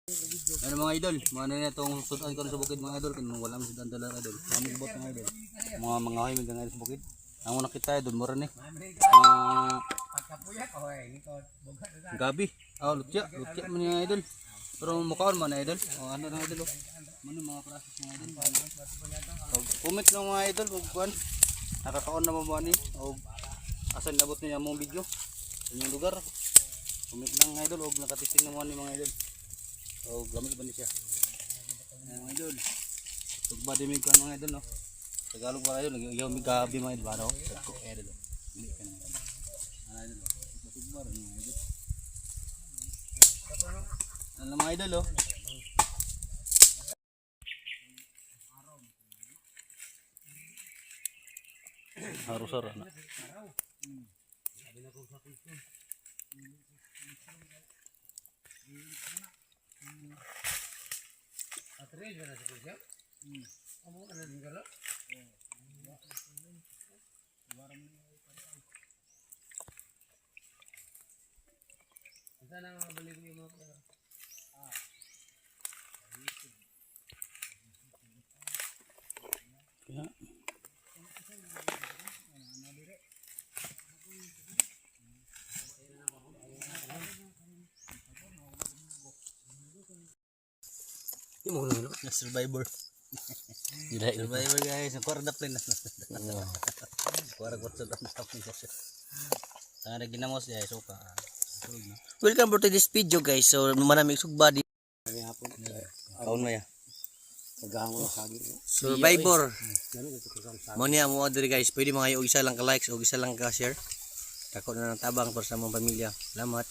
Ano mga idol, mga na itong sudan ko sa bukid mga idol, kung wala mo sudan dala idol. Kami gubot mga idol. Mga hay mga idol sa bukid. Ang una kita idol mura ni. Gabi. Lutya man mga idol. Pero mukhaon man idol. Ano na idol. Ano mga process mga idol. Comment lang mga idol kung kuan. Nakakaon na mo ni o asan nabot niya mong video. Sa inyong lugar. Comment lang idol og nakatisting na mo ni mga idol. Gamit ba niya siya? Mga idol. Tugba din may kuan mga idol no. Tagalog ba idol, nagayaw mi gabi mga idol ano? Tagko idol. Dili ka na. Ano idol? Tugba rin mga idol. Ano mga idol oh? Harusar na. Sabi na ko sa kusto. Atril ba na sa kusto? Amo ana din gala? Sana nga balik ni mo. Ya. Survivor. Survivor guys, kuwarda plane na. Kuwarda ko sa tapos. Tanga ginamos ya suka. Welcome to this video guys. So manamig sugba di Kaon mo ya. Survivor. Mo niya mo diri guys. Pwede mga og isa lang ka likes o isa lang ka share. Tako na ng tabang para sa mong pamilya. Salamat.